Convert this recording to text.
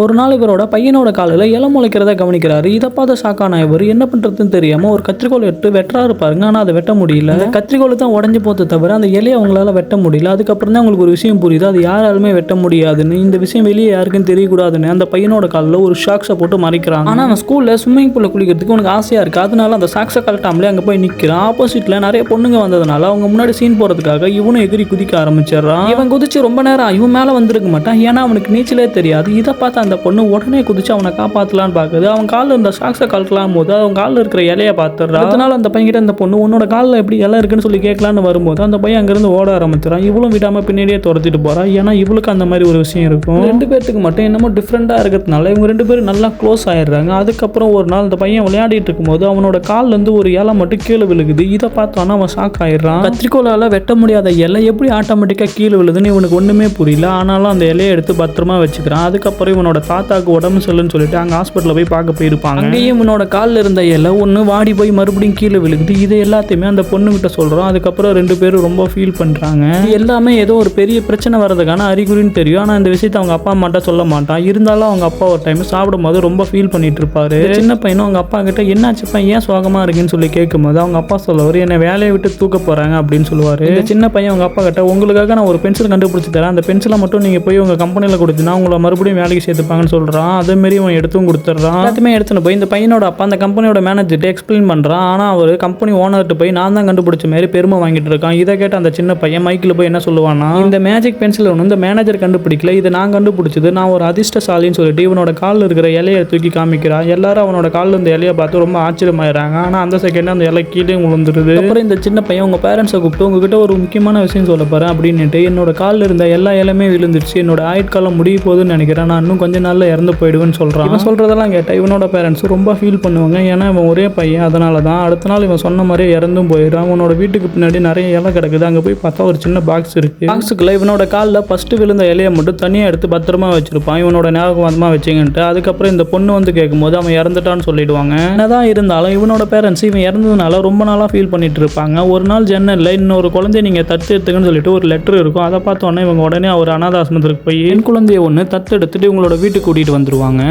ஒரு நாள் இவரோட பையனோட காலில் இலை முளைக்கிறத கவனிக்கிறாரு. இதை பார்த்த ஷாக்கான இவர் என்ன பண்ணுறதுன்னு தெரியாமல் ஒரு கத்திரிக்கோள் எடுத்து வெட்டுறாரு பாருங்க. ஆனால் அதை வெட்ட முடியல. அந்த கத்திரிக்கோள் தான் உடஞ்சி போது தவிர அந்த இலையை அவங்களால வெட்ட முடியல. அதுக்கப்புறம் தான் உங்களுக்கு ஒரு விஷயம் புரியுது, அது யாராலுமே வெட்ட முடியாதுன்னு. இந்த விஷயம் வெளியே யாருக்கும் தெரியக்கூடாதுன்னு அந்த பையனோட காலில் ஒரு ஷாக்ஸை போட்டு மறைக்கிறாங்க. ஆனால் அவன் ஸ்கூலில் ஸ்விம்மிங் பூலில் குளிக்கிறதுக்கு உனக்கு ஆசையாக இருக்குது, அதனால அந்த ஷாக்ஸை கழட்டாமலே அங்கே போய் நிற்கிறான். ஆப்போசிட்டில் நிறைய பொண்ணுங்க வந்ததுனால அவங்க முன்னாடி சீன் போகிறதுக்காக இவனும் எகிரி குதிக்க ஆரம்பிச்சிடறான். இவன் குதிச்சு ரொம்ப நேரம் இவன் மேலே வந்திருக்க மாட்டான், ஏன்னா அவனுக்கு நீச்சலே தெரியாது. இதை பார்த்து அந்த பொண்ணு உடனே குதிச்சு அவனை காப்பாற்றலான்னு பார்க்குது. அவன் காலில் இருந்த ஷாக்ஸை கழட்டலாம் போது அவன் காலில் இருக்கிற இலையை பார்த்துடுறா. அதனால அந்த பையன்கிட்ட அந்த பொண்ணு உன்னோட காலில் எப்படி இலை இருக்குன்னு சொல்லி கேட்கலான்னு வரும்போது அந்த பையன் அங்கேருந்து ஓட ஆரம்பிச்சிடான். இவளும் விடாமல் பின்னாடியே துரத்திட்டு போறா, ஏன்னா இவளுக்கு அந்த மாதிரி ஒரு விஷயம் இருக்கும். ரெண்டு பேருக்கு மட்டும் என்னமோ டிஃப்ரெண்டாக இருக்கிறதுனால இவங்க ரெண்டு பேரும் நல்லா க்ளோஸ் ஆயிடுறாங்க. அதுக்கப்புறம் ஒரு நாள் அந்த பையன் விளையாடிட்டு இருக்கும்போது அவனோட காலில் இருந்து ஒரு இலை மட்டும் கீழே விழுகுது. இதை பார்த்தோன்னா அவன் ஷாக் ஆயிடுறான். கத்திரிக்கோளால் வெட்ட முடியாத இலை எப்படி ஆட்டோமேட்டிக்காக கீழே விழுதுன்னு இவனுக்கு ஒன்றுமே புரியல. ஆனாலும் அந்த இலையை எடுத்து பத்திரமா வச்சுக்கிறான். அதுக்கப்புறம் இவனோட தாத்தாக்கு உடம்பு சரியில்லைன்னு சொல்லிட்டு அங்கே ஹாஸ்பிட்டலில் போய் பார்க்க போயிருப்பாங்க. அங்கேயும் இவனோட காலில் இருந்த இலை ஒன்று வாடி போய் மறுபடியும் கீழே விழுகுது. இது எல்லாத்தையுமே அந்த பொண்ணுகிட்ட சொல்கிறோம். அதுக்கப்புறம் ரெண்டு பேரும் ரொம்ப ஃபீல் பண்ணுறாங்க. இது எல்லாமே ஏதோ ஒரு பெரிய பிரச்சனை வர்றதுக்கான அறிகுறின்னு தெரியும். ஆனால் இந்த விஷயத்தை அவங்க அப்பா அம்மாட்ட சொல்ல மாட்டான். இருந்தாலும் அவங்க அப்பா ஒரு டைம் சாப்பிடும் போது ரொம்ப ஃபீல் பண்ணிட்டு இருப்பாரு. சின்ன பையனும் அவங்க அப்பா கிட்ட என்னாச்சுப்பா ஏன் சோகமாக இருக்குன்னு சொல்லி கேட்கும்போது அவங்க அப்பா சொல்லுவார், என்னை வேலையை விட்டு தூக்க போகிறாங்க அப்படின்னு சொல்லுவார். இந்த சின்ன பையன் அவங்க அப்பா கிட்ட உங்களுக்காக நான் ஒரு பென்சில் கண்டுபிடிச்சி தரேன், அந்த பென்சிலை மட்டும் நீங்கள் போய் உங்கள் கம்பெனியில் கொடுத்தீங்கன்னா உங்களை மறுபடியும் வேலைக்கு சேர்த்துப்பாங்கன்னு சொல்கிறான். அதேமாரி அவன் எடுத்தும் கொடுத்துட்றான். எல்லாத்தையுமே எடுத்துன்னு போய் இந்த பையனோட அப்பா அந்த கம்பெனியோட மேனேஜர்கிட்ட எக்ஸ்பிளைன் பண்ணுறான். ஆனால் அவர் கம்பெனி ஓனர்கிட்ட போய் நான் தான் கண்டுபிடிச்ச மாதிரி பெருமை வாங்கிட்டு இருக்கான். இதை கேட்ட அந்த சின்ன பையன் மைக்கில் போய் என்ன சொல்லுவானா, இந்த மேஜிக் பென்சில் ஒன்று இந்த மேனேஜர் கண்டுபிடிக்கல, இதை நான் கண்டுபிடிச்சது, நான் ஒரு அதிர்ஷ்டசாலின்னு சொல்லிட்டு இவனோட காலில் இருக்கிற இலையை தூக்கி காமிக்கிறான். எல்லாரும் அவனோட காலில் இருந்த இலையை பார்த்து ரொம்ப ஆச்சரியமாயிடுறாங்க. ஆனால் அந்த செகண்ட் அந்த இலை கீழே விழுந்துருது. அப்புறம் இந்த சின்ன பையன் உங்கள் பேரண்ட்ஸை கூப்பிட்டு உங்ககிட்ட ஒரு முக்கியமான விஷயம் சொல்ல போகிறேன் அப்படின்னுட்டு என்னோட காலில் இருந்த எல்லா இலையுமே விழுந்துருச்சு, என்னோட ஆயுட்காலம் முடிய போகுதுன்னு நினைக்கிறேன், நான் இன்னும் கொஞ்ச நாளில் இறந்து போயிடுவேன்னு சொல்கிறான். இவன் சொல்கிறதெல்லாம் கேட்டால் இவனோட பேரண்ட்ஸ் ரொம்ப ஃபீல் பண்ணுவாங்க. ஏன்னா இவன் ஒரே பையன், அதனால தான். அடுத்த நாள் இவன் சொன்ன மாதிரியே இறந்தும் போயிடுறான். அவனோட வீட்டுக்கு பின்னாடி நிறைய இலை கிடக்குது. அங்கே போய் பார்த்தா ஒரு சின்ன பாக்ஸ் இருக்குது. பாக்ஸுக்குள்ள இவனோட காலில் ஃபஸ்ட்டு விழுந்த இலையை மட்டும் தனியாக எடுத்து பத்திரமா வச்சிருப்பான், இவனோட ஞாபகமாக வச்சுங்கன்ட்டு. அதுக்கப்புறம் இந்த பொண்ணு வந்து கேட்கும்போது அவன் இறந்துட்டான்னு சொல்லிடுவாங்க. என்னதான் இருந்தாலும் இவனோட பேரண்ட்ஸ் இவன் இறந்ததுனால ரொம்ப நாளாக ஃபீல் பண்ணிட்டு இருப்பாங்க. ஒரு நாள் ஜன்னலில் இன்னொரு குழந்தைய நீங்கள் தத்து எடுத்துக்கன்னு சொல்லிட்டு ஒரு லெட்டர் இருக்கும். அதை பார்த்தோன்னே இவங்க உடனே ஒரு அனாதாசிரமத்துக்கு போய் என் குழந்தைய ஒன்று தத்து எடுத்துட்டு இவங்களோட வீட்டுக்கு கூட்டிகிட்டு வந்துடுவாங்க.